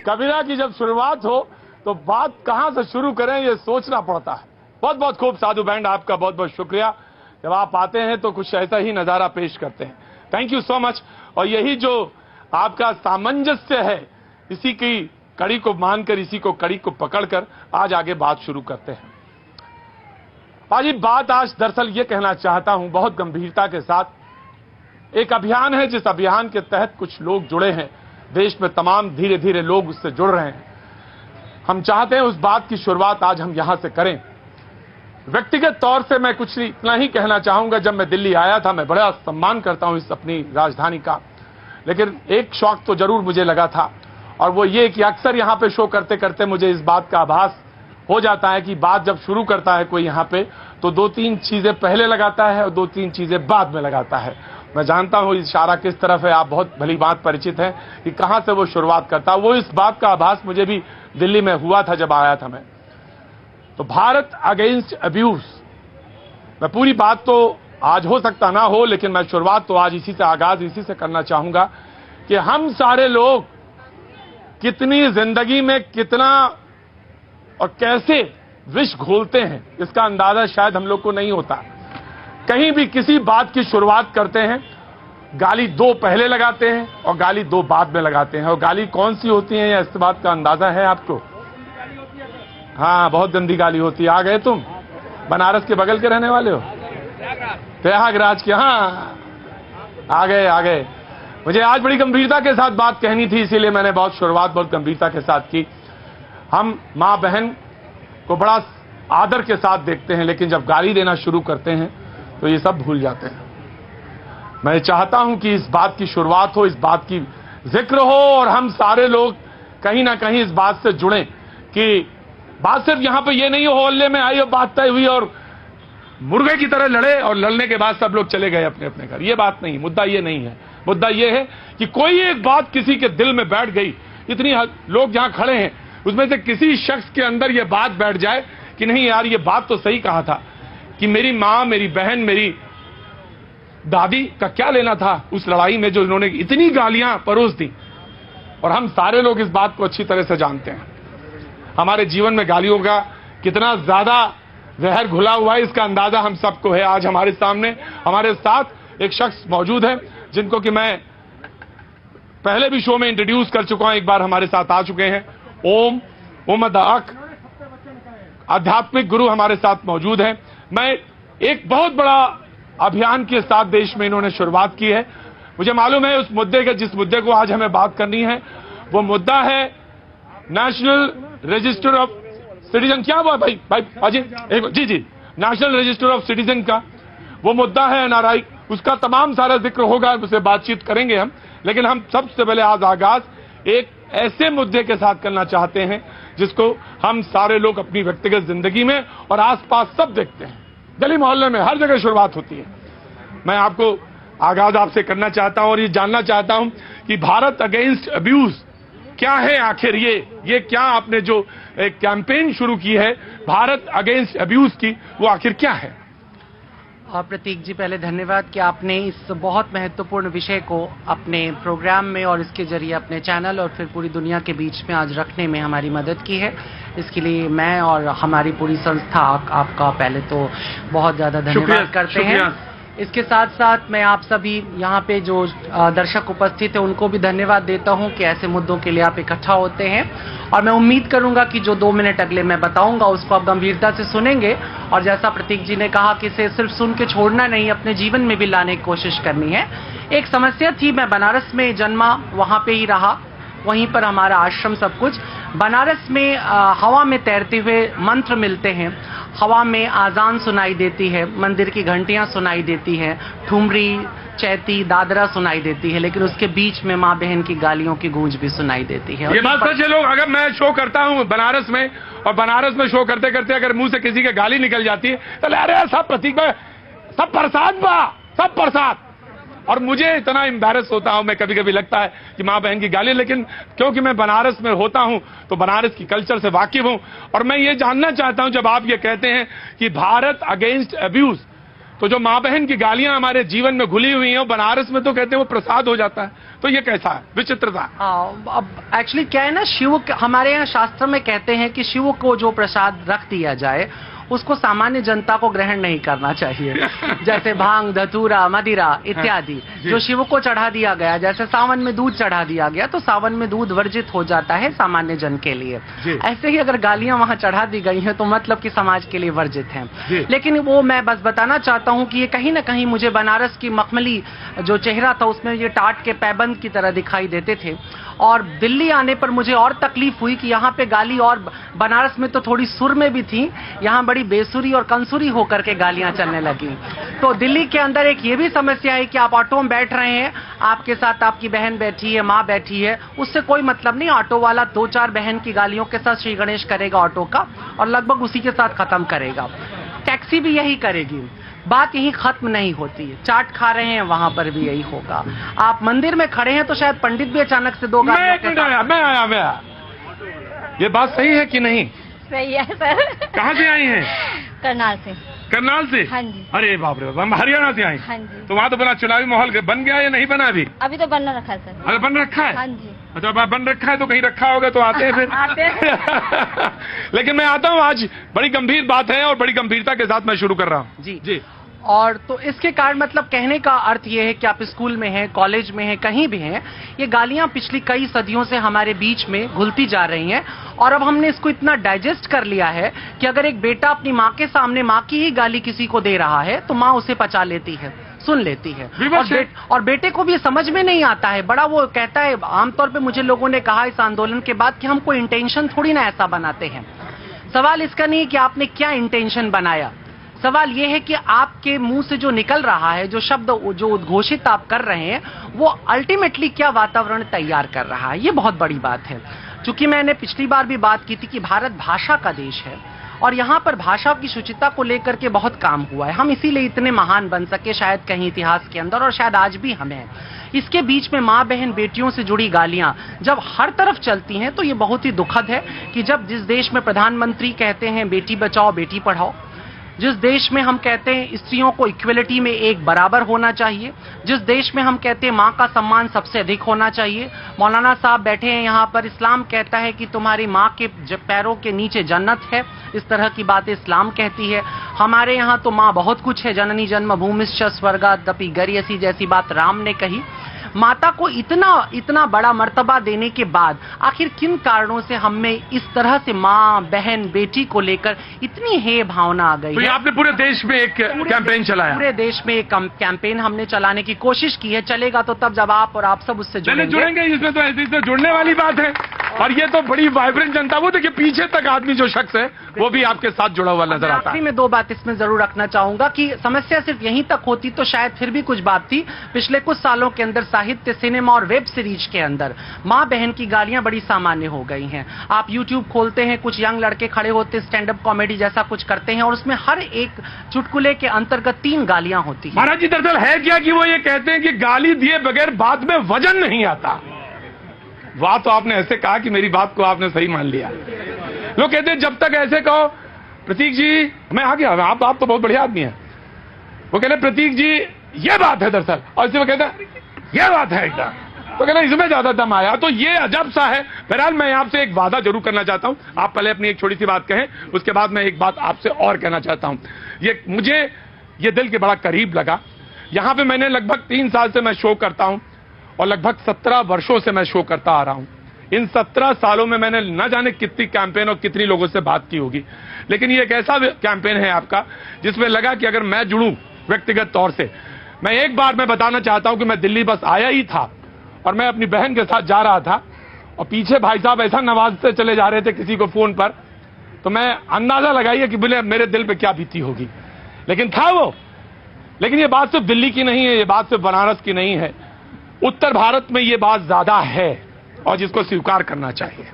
कबीरा की जब शुरुआत हो तो बात कहां से शुरू करें ये सोचना पड़ता है। बहुत बहुत खूब साधु बैंड, आपका बहुत बहुत शुक्रिया। जब आप आते हैं तो कुछ ऐसा ही नजारा पेश करते हैं। Thank you so much. और यही जो आपका सामंजस्य है, इसी की कड़ी को मानकर, इसी को कड़ी को पकड़कर आज आगे बात शुरू करते हैं। आज बात आज दरअसल ये कहना चाहता हूं बहुत गंभीरता के साथ। एक अभियान है जिस अभियान के तहत कुछ लोग जुड़े हैं, देश में तमाम धीरे धीरे लोग उससे जुड़ रहे हैं। हम चाहते हैं उस बात की शुरुआत आज हम यहां से करें। व्यक्तिगत तौर से मैं कुछ इतना ही कहना चाहूंगा। जब मैं दिल्ली आया था, मैं बड़ा सम्मान करता हूं इस अपनी राजधानी का, लेकिन एक शौक तो जरूर मुझे लगा था, और वो ये कि अक्सर यहां पे शो करते करते मुझे इस बात का आभास हो जाता है कि बात जब शुरू करता है कोई यहां पे, तो 2-3 चीजें पहले लगाता है और 2-3 चीजें बाद में लगाता है। मैं जानता हूं इशारा किस तरफ है, आप बहुत भली बात परिचित हैं कि कहां से वो शुरुआत करता है। वो इस बात का आभास मुझे भी दिल्ली में हुआ था जब आया था मैं। तो भारत अगेंस्ट अब्यूज, मैं पूरी बात तो आज हो सकता ना हो, लेकिन मैं शुरुआत तो आज इसी से, आगाज इसी से करना चाहूंगा कि हम सारे लोग कितनी जिंदगी में कितना और कैसे विष घोलते हैं, इसका अंदाजा शायद हम लोग को नहीं होता। कहीं भी किसी बात की शुरुआत करते हैं, गाली 2 पहले लगाते हैं और गाली 2 बाद में लगाते हैं। और गाली कौन सी होती है, या इस बात का अंदाजा है आपको? हाँ, बहुत गंदी गाली होती है। आ गए तुम? बनारस के बगल के रहने वाले हो? प्रयागराज के? हाँ, आ गए। मुझे आज बड़ी गंभीरता के साथ बात कहनी थी, इसीलिए मैंने बहुत शुरुआत बहुत गंभीरता के साथ की। हम मां बहन को बड़ा आदर के साथ देखते हैं, लेकिन जब गाली देना शुरू करते हैं तो ये सब भूल जाते हैं। मैं चाहता हूं कि इस बात की शुरुआत हो, इस बात की जिक्र हो, और हम सारे लोग कहीं ना कहीं इस बात से जुड़ें कि बात सिर्फ यहां पे ये नहीं हो हल्ले में आई और बात तय हुई और मुर्गे की तरह लड़े और लड़ने के बाद सब लोग चले गए अपने अपने घर। ये बात नहीं, मुद्दा ये नहीं है। मुद्दा ये है कि कोई एक बात किसी के दिल में बैठ गई, इतनी लोग जहां खड़े हैं उसमें से किसी शख्स के अंदर ये बात बैठ जाए कि नहीं यार, ये बात तो सही कहा था कि मेरी मां, मेरी बहन, मेरी दादी का क्या लेना था उस लड़ाई में जो इन्होंने इतनी गालियां परोस दी। और हम सारे लोग इस बात को अच्छी तरह से जानते हैं। हमारे जीवन में गालियों का कितना ज्यादा जहर घुला हुआ है, इसका अंदाजा हम सबको है। आज हमारे सामने, हमारे साथ एक शख्स मौजूद है जिनको कि मैं पहले भी शो में इंट्रोड्यूस कर चुका हूं, एक बार हमारे साथ आ चुके हैं। ओम अक आध्यात्मिक गुरु हमारे साथ मौजूद हैं। मैं एक बहुत बड़ा अभियान के साथ देश में इन्होंने शुरुआत की है। मुझे मालूम है उस मुद्दे के, जिस मुद्दे को आज हमें बात करनी है, वो मुद्दा है नेशनल रजिस्टर ऑफ सिटीजन। क्या हुआ भाई अजय? जी, नेशनल रजिस्टर ऑफ सिटीजन का वो मुद्दा है NRI, उसका तमाम सारा जिक्र होगा, उससे बातचीत करेंगे हम। लेकिन हम सबसे पहले आज आगाज एक ऐसे मुद्दे के साथ करना चाहते हैं जिसको हम सारे लोग अपनी व्यक्तिगत जिंदगी में और आसपास सब देखते हैं। गली मोहल्ले में हर जगह शुरुआत होती है। मैं आपको आगाज आपसे करना चाहता हूं और ये जानना चाहता हूं कि भारत अगेंस्ट अब्यूज क्या है आखिर। ये क्या आपने जो एक कैंपेन शुरू की है भारत अगेंस्ट अब्यूज की, वो आखिर क्या है? प्रतीक जी, पहले धन्यवाद कि आपने इस बहुत महत्वपूर्ण विषय को अपने प्रोग्राम में और इसके जरिए अपने चैनल और फिर पूरी दुनिया के बीच में आज रखने में हमारी मदद की है। इसके लिए मैं और हमारी पूरी संस्था आपका पहले तो बहुत ज़्यादा धन्यवाद करते हैं। इसके साथ साथ मैं आप सभी यहाँ पे जो दर्शक उपस्थित है उनको भी धन्यवाद देता हूँ कि ऐसे मुद्दों के लिए आप इकट्ठा होते हैं। और मैं उम्मीद करूंगा कि जो 2 मिनट अगले मैं बताऊंगा उसको आप गंभीरता से सुनेंगे, और जैसा प्रतीक जी ने कहा कि इसे सिर्फ सुन के छोड़ना नहीं, अपने जीवन में भी लाने की कोशिश करनी है। एक समस्या थी, मैं बनारस में जन्मा, वहाँ पे ही रहा, वहीं पर हमारा आश्रम सब कुछ। बनारस में हवा में तैरते हुए मंत्र मिलते हैं, हवा में आजान सुनाई देती है, मंदिर की घंटियां सुनाई देती हैं, ठुमरी, चैती, दादरा सुनाई देती है, लेकिन उसके बीच में माँ बहन की गालियों की गूंज भी सुनाई देती है। ये बात सच है। लोग, अगर मैं शो करता हूँ बनारस में और बनारस में शो करते करते अगर मुंह से किसी के गाली निकल जाती है तो अरे सब प्रतीक भाई सब प्रसाद, और मुझे इतना एम्बैरस होता हूं मैं, कभी कभी लगता है कि मां बहन की गाली, लेकिन क्योंकि मैं बनारस में होता हूं तो बनारस की कल्चर से वाकिफ हूं। और मैं ये जानना चाहता हूं, जब आप ये कहते हैं कि भारत अगेंस्ट अब्यूज, तो जो माँ बहन की गालियां हमारे जीवन में घुली हुई हैं, वो बनारस में तो कहते हैं वो प्रसाद हो जाता है। तो ये कैसा है, विचित्रता। अब एक्चुअली क्या है ना, शिव हमारे यहाँ शास्त्र में कहते हैं कि शिव को जो प्रसाद रख दिया जाए उसको सामान्य जनता को ग्रहण नहीं करना चाहिए। जैसे भांग, धतूरा, मदिरा इत्यादि जो शिव को चढ़ा दिया गया, जैसे सावन में दूध चढ़ा दिया गया तो सावन में दूध वर्जित हो जाता है सामान्य जन के लिए। ऐसे ही अगर गालियां वहां चढ़ा दी गई हैं तो मतलब कि समाज के लिए वर्जित हैं। लेकिन वो मैं बस बताना चाहता हूं कि ये कहीं ना कहीं मुझे बनारस की मखमली जो चेहरा था उसमें ये टाट के पैबंद की तरह दिखाई देते थे। और दिल्ली आने पर मुझे और तकलीफ हुई कि यहाँ पे गाली, और बनारस में तो थोड़ी सुर में भी थी, यहाँ बड़ी बेसुरी और कंसुरी होकर के गालियां चलने लगी। तो दिल्ली के अंदर एक ये भी समस्या है कि आप ऑटो में बैठ रहे हैं, आपके साथ आपकी बहन बैठी है, माँ बैठी है, उससे कोई मतलब नहीं, ऑटो वाला 2-4 बहन की गालियों के साथ श्री गणेश करेगा ऑटो का और लगभग उसी के साथ खत्म करेगा। टैक्सी भी यही करेगी, बात यही खत्म नहीं होती है। चाट खा रहे हैं वहां पर भी यही होगा। आप मंदिर में खड़े हैं तो शायद पंडित भी अचानक से 2 मैं आया। ये बात सही है कि नहीं? सही है सर। कहाँ से आई हैं? करनाल से। करनाल से? हाँ जी। अरे बाप रे, हम हरियाणा से आई। हाँ जी। तो वहाँ तो बना चुनावी माहौल बन गया या नहीं बना अभी? अभी तो बनना रखा है सर। अरे बन रखा है? हाँ जी। अच्छा, बन रखा है तो कहीं रखा होगा तो आते हैं फिर। आते हैं। लेकिन मैं आता हूँ, आज बड़ी गंभीर बात है और बड़ी गंभीरता के साथ मैं शुरू कर रहा हूँ। जी जी। और तो इसके कारण मतलब कहने का अर्थ ये है कि आप स्कूल में हैं, कॉलेज में हैं, कहीं भी हैं, ये गालियां पिछली कई सदियों से हमारे बीच में घुलती जा रही हैं। और अब हमने इसको इतना डाइजेस्ट कर लिया है कि अगर एक बेटा अपनी माँ के सामने माँ की ही गाली किसी को दे रहा है तो माँ उसे पचा लेती है, सुन लेती है। और बेटे को भी समझ में नहीं आता है, बड़ा वो कहता है। आमतौर पे मुझे लोगों ने कहा इस आंदोलन के बाद कि हम कोई इंटेंशन थोड़ी ना ऐसा बनाते हैं। सवाल इसका नहीं है कि आपने क्या इंटेंशन बनाया, सवाल यह है कि आपके मुंह से जो निकल रहा है, जो शब्द जो उद्घोषित आप कर रहे हैं, वो अल्टीमेटली क्या वातावरण तैयार कर रहा है। ये बहुत बड़ी बात है। चूंकि मैंने पिछली बार भी बात की थी कि भारत भाषा का देश है और यहाँ पर भाषा की शुचिता को लेकर के बहुत काम हुआ है। हम इसीलिए इतने महान बन सके शायद कहीं इतिहास के अंदर, और शायद आज भी हमें। इसके बीच में माँ बहन बेटियों से जुड़ी गालियां जब हर तरफ चलती हैं तो ये बहुत ही दुखद है कि जब जिस देश में प्रधानमंत्री कहते हैं बेटी बचाओ बेटी पढ़ाओ, जिस देश में हम कहते हैं स्त्रियों को इक्वलिटी में एक बराबर होना चाहिए, जिस देश में हम कहते हैं माँ का सम्मान सबसे अधिक होना चाहिए, मौलाना साहब बैठे हैं यहाँ पर, इस्लाम कहता है कि तुम्हारी माँ के पैरों के नीचे जन्नत है, इस तरह की बातें इस्लाम कहती है। हमारे यहाँ तो माँ बहुत कुछ है, जननी जन्मभूमिश्च स्वर्गादपि गरीयसी जैसी बात राम ने कही। माता को इतना बड़ा मर्तबा देने के बाद आखिर किन कारणों से हम में इस तरह से माँ बहन बेटी को लेकर इतनी हे भावना आ गई? तो ये आपने पूरे देश में एक कैंपेन चलाया? पूरे देश में एक कैंपेन हमने चलाने की कोशिश की है। चलेगा तो तब जब आप और आप सब उससे जुड़ेंगे। इसमें तो ऐसे जुड़ने वाली बात है। और ये तो बड़ी वाइब्रेंट जनता, वो देखिए पीछे तक आदमी जो शख्स है वो भी आपके साथ जुड़ा हुआ नजर आता है। आखिरी में 2 बात इसमें जरूर रखना चाहूंगा कि समस्या सिर्फ यहीं तक होती तो शायद फिर भी कुछ बात थी। पिछले कुछ सालों के अंदर साहित्य, सिनेमा और वेब सीरीज के अंदर माँ बहन की गालियां बड़ी सामान्य हो गई हैं। आप यूट्यूब खोलते हैं, कुछ यंग लड़के खड़े होते स्टैंड अप कॉमेडी जैसा कुछ करते हैं और उसमें हर एक चुटकुले के अंतर्गत 3 गालियां होती हैं। महाराज जी, दरअसल है क्या कि वो ये कहते हैं कि गाली दिए बगैर बात में वजन नहीं आता। वाह, तो आपने ऐसे कहा कि मेरी बात को आपने सही मान लिया। लोग कहते हैं जब तक ऐसे कहो, प्रतीक जी मैं आ गया, आप तो बहुत बढ़िया आदमी है। वो कहते प्रतीक जी ये बात है दरअसल, और इसी वो कहते हैं ये बात है एकदम, तो कहना इसमें ज्यादा दम आया। तो ये अजब सा है। बहरहाल मैं आपसे एक वादा जरूर करना चाहता हूं। आप पहले अपनी एक छोटी सी बात कहें, उसके बाद मैं एक बात आपसे और कहना चाहता हूं। मुझे ये दिल के बड़ा करीब लगा। यहां पे मैंने लगभग 3 साल से मैं शो करता हूं और लगभग 17 वर्षों से मैं शो करता आ रहा हूं। इन 17 सालों में मैंने न जाने कितनी कैंपेन और कितनी लोगों से बात की होगी, लेकिन ये एक ऐसा कैंपेन है आपका जिसमें लगा कि अगर मैं जुड़ूं व्यक्तिगत तौर से। मैं एक बार मैं बताना चाहता हूं कि मैं दिल्ली बस आया ही था और मैं अपनी बहन के साथ जा रहा था और पीछे भाई साहब ऐसा नवाजते चले जा रहे थे किसी को फोन पर, तो मैं अंदाजा लगाइए कि बोले मेरे दिल पे क्या बीती होगी। लेकिन था वो। लेकिन ये बात सिर्फ दिल्ली की नहीं है, ये बात सिर्फ बनारस की नहीं है, उत्तर भारत में ये बात ज्यादा है। और जिसको स्वीकार करना चाहिए।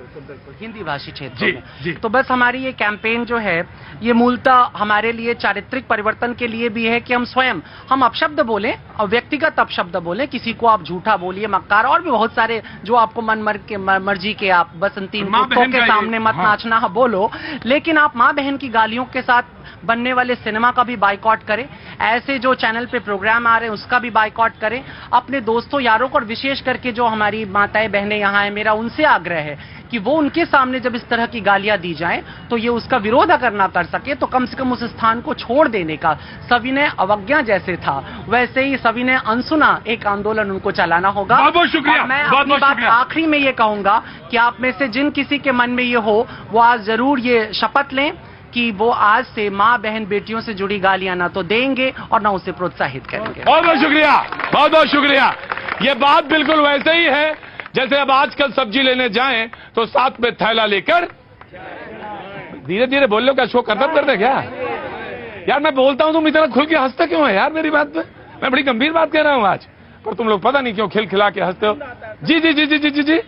हिंदी भाषी क्षेत्र जी, में जी। तो बस हमारी ये कैंपेन जो है ये मूलतः हमारे लिए चारित्रिक परिवर्तन के लिए भी है कि हम स्वयं हम अपशब्द बोलें और व्यक्तिगत अपशब्द बोलें, किसी को आप झूठा बोलिए, मक्कार और भी बहुत सारे जो आपको मर्जी के आप बसंती कुत्तों के सामने मत नाचना बोलो, लेकिन आप माँ बहन की गालियों के साथ बनने वाले सिनेमा का भी बाइकॉट करें, ऐसे जो चैनल पे प्रोग्राम आ रहे हैं उसका भी बाइकॉट करें, अपने दोस्तों यारों को और विशेष करके जो हमारी माताएं बहनें यहाँ हैं, मेरा उनसे आग्रह है कि वो उनके सामने जब इस तरह की गालियां दी जाएं तो ये उसका विरोध अगर ना कर सके तो कम से कम उस स्थान को छोड़ देने का, सविनय अवज्ञा जैसे था वैसे ही सविनय अनसुना एक आंदोलन उनको चलाना होगा। बहुत बहुत शुक्रिया। और मैं बहुत अपनी बहुत बात शुक्रिया। आखिरी में ये कहूंगा कि आप में से जिन किसी के मन में ये हो वो आज जरूर ये शपथ लें कि वो आज से माँ बहन बेटियों से जुड़ी गालियां ना तो देंगे और ना उसे प्रोत्साहित करेंगे। बहुत बहुत शुक्रिया, बहुत बहुत शुक्रिया। ये बात बिल्कुल वैसे ही है जैसे अब आजकल सब्जी लेने जाएं तो साथ में थैला लेकर, धीरे धीरे बोल लो, क्या शो खत्म कर दे क्या यार? मैं बोलता हूं तुम इतना खुल के हंसते क्यों है यार मेरी बात पे? मैं बड़ी गंभीर बात कह रहा हूं आज, पर तुम लोग पता नहीं क्यों खिलखिला के हंसते हो। जी जी जी जी जी जी जी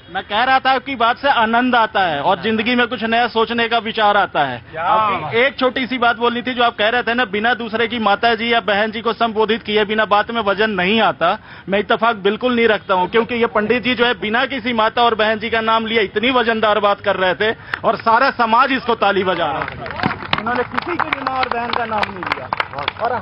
मैं कह रहा था आपकी बात से आनंद आता है और जिंदगी में कुछ नया सोचने का विचार आता है। आपकी एक छोटी सी बात बोलनी थी जो आप कह रहे थे ना, बिना दूसरे की माता जी या बहन जी को संबोधित किए बिना बात में वजन नहीं आता। मैं इत्तेफाक बिल्कुल नहीं रखता हूं, क्योंकि ये पंडित जी जो है बिना किसी माता और बहन जी का नाम लिए इतनी वजनदार बात कर रहे थे और सारा समाज इसको ताली बजा रहा था। उन्होंने किसी की भी माँ और बहन का नाम नहीं लिया और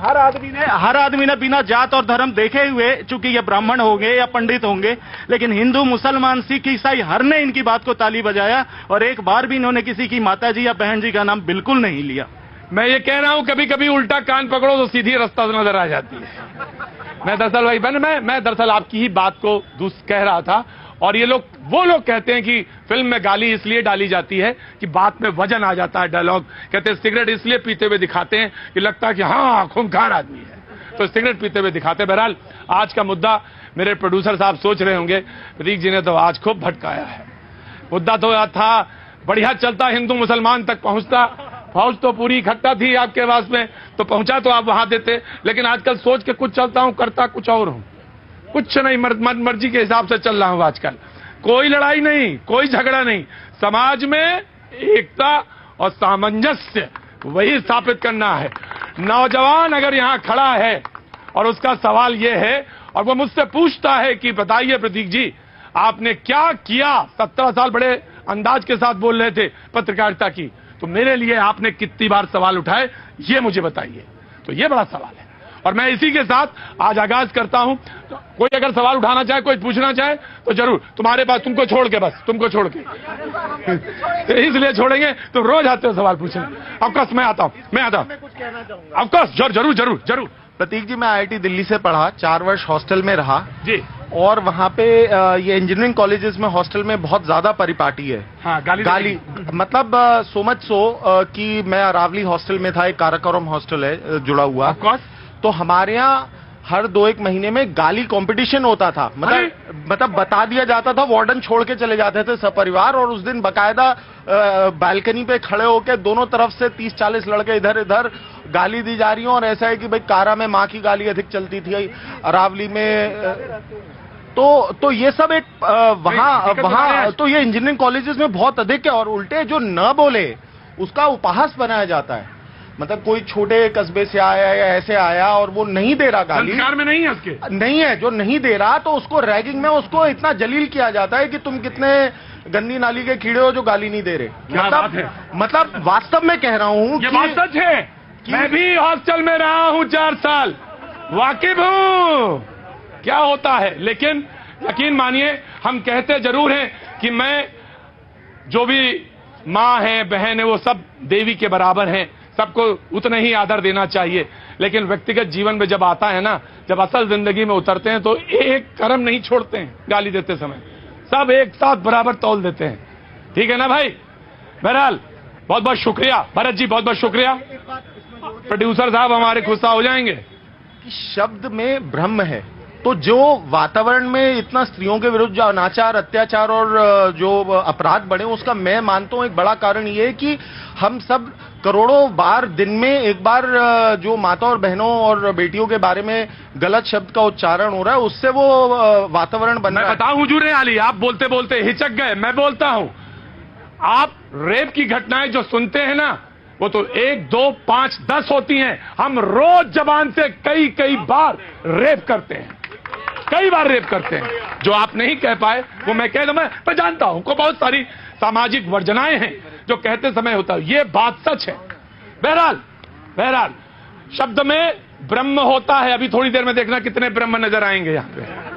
हर आदमी ने बिना जात और धर्म देखे हुए, चूंकि ये ब्राह्मण होंगे या पंडित होंगे, लेकिन हिंदू मुसलमान सिख ईसाई हर ने इनकी बात को ताली बजाया और एक बार भी इन्होंने किसी की माता जी या बहन जी का नाम बिल्कुल नहीं लिया। मैं ये कह रहा हूं कभी कभी उल्टा कान पकड़ो तो सीधी रास्ता नजर आ जाती है। मैं दरअसल भाई बहन मैं दरअसल आपकी ही बात को कह रहा था। और ये वो लोग कहते हैं कि फिल्म में गाली इसलिए डाली जाती है कि बात में वजन आ जाता है। डायलॉग कहते हैं सिगरेट इसलिए पीते हुए दिखाते हैं कि लगता है कि हाँ खूंखार आदमी है, तो सिगरेट पीते हुए दिखाते हैं। बहरहाल आज का मुद्दा मेरे प्रोड्यूसर साहब सोच रहे होंगे प्रतीक जी ने तो आज खूब भटकाया है। मुद्दा तो था बढ़िया चलता, हिंदू मुसलमान तक पहुंचता, फौज तो पूरी इकट्ठा थी आपके पास में तो पहुंचा तो आप वहां देते, लेकिन आजकल सोच के कुछ चलता हूं, करता कुछ और हूं। कुछ नहीं, मर्जी के हिसाब से चल रहा हूं आजकल। कोई लड़ाई नहीं, कोई झगड़ा नहीं, समाज में एकता और सामंजस्य वही स्थापित करना है। नौजवान अगर यहां खड़ा है और उसका सवाल यह है और वो मुझसे पूछता है कि बताइए प्रतीक जी आपने क्या किया, 17 साल बड़े अंदाज के साथ बोल रहे थे पत्रकारिता की, तो मेरे लिए आपने कितनी बार सवाल उठाए ये मुझे बताइए। तो ये बड़ा सवाल है और मैं इसी के साथ आज आगाज करता हूं। तो कोई अगर सवाल उठाना चाहे, कोई पूछना चाहे तो जरूर, तुम्हारे पास, तुमको छोड़ के, बस तुमको छोड़ के इसलिए छोड़ेंगे, तुम रोज आते हो सवाल पूछने। ऑफकोर्स मैं आता हूं, ऑफकोर्स जरूर जरूर जरूर। प्रतीक जी, मैं IIT दिल्ली से पढ़ा, 4 वर्ष हॉस्टल में रहा जी, और वहाँ पे ये इंजीनियरिंग कॉलेजेस में हॉस्टल में बहुत ज्यादा परिपाटी है। हाँ, गाली मतलब सो मच सो कि मैं अरावली हॉस्टल में था, एक काराकोरम हॉस्टल है जुड़ा हुआ, तो हमारे यहाँ हर 2-1 महीने में गाली कंपटीशन होता था। मतलब बता दिया जाता था, वार्डन छोड़ के चले जाते थे सपरिवार, और उस दिन बकायदा बालकनी पे खड़े होकर दोनों तरफ से 30-40 लड़के इधर इधर गाली दी जा रही हो। और ऐसा है कि भाई कारा में माँ की गाली अधिक चलती थी, अरावली में तो ये सब एक वहाँ तो ये इंजीनियरिंग कॉलेजेस में बहुत अधिक है। और उल्टे जो न बोले उसका उपहास बनाया जाता है। मतलब कोई छोटे कस्बे से आया या ऐसे आया और वो नहीं दे रहा गाली, संस्कार में नहीं है उसके, नहीं है, जो नहीं दे रहा तो उसको रैगिंग में उसको इतना जलील किया जाता है कि तुम कितने गंदी नाली के कीड़े हो जो गाली नहीं दे रहे। मतलब वास्तव में कह रहा हूँ ये बात सच है। मैं भी हॉस्टल में रहा हूँ 4 साल, वाकिफ हूँ क्या होता है। लेकिन यकीन मानिए हम कहते जरूर हैं कि मैं, जो भी माँ है बहन है वो सब देवी के बराबर हैं, सबको उतना ही आदर देना चाहिए। लेकिन व्यक्तिगत जीवन में जब आता है ना, जब असल जिंदगी में उतरते हैं तो एक कर्म नहीं छोड़ते हैं गाली देते समय, सब एक साथ बराबर तौल देते हैं। ठीक है ना भाई? बहरहाल बहुत बहुत शुक्रिया भरत जी, बहुत बहुत शुक्रिया। प्रोड्यूसर साहब हमारे गुस्सा हो जाएंगे। शब्द में ब्रह्म है, तो जो वातावरण में इतना स्त्रियों के विरुद्ध जो अनाचार, अत्याचार और जो अपराध बढ़े, उसका मैं मानता हूं एक बड़ा कारण ये है कि हम सब करोड़ों बार दिन में एक बार जो माता और बहनों और बेटियों के बारे में गलत शब्द का उच्चारण हो रहा है, उससे वो वातावरण बन रहा है। मैं बताऊं हुजूर आली, आप बोलते बोलते हिचक गए, मैं बोलता हूं, आप रेप की घटनाएं जो सुनते हैं ना, वो तो 1, 2, 5, 10 होती हैं। हम रोज जबान से कई कई बार रेप करते हैं, कई बार रेप करते हैं। जो आप नहीं कह पाए वो मैं कह दूं। मैं जानता हूं को बहुत सारी सामाजिक वर्जनाएं हैं जो कहते समय होता है, ये बात सच है। बहरहाल शब्द में ब्रह्म होता है। अभी थोड़ी देर में देखना कितने ब्रह्म नजर आएंगे यहां पे।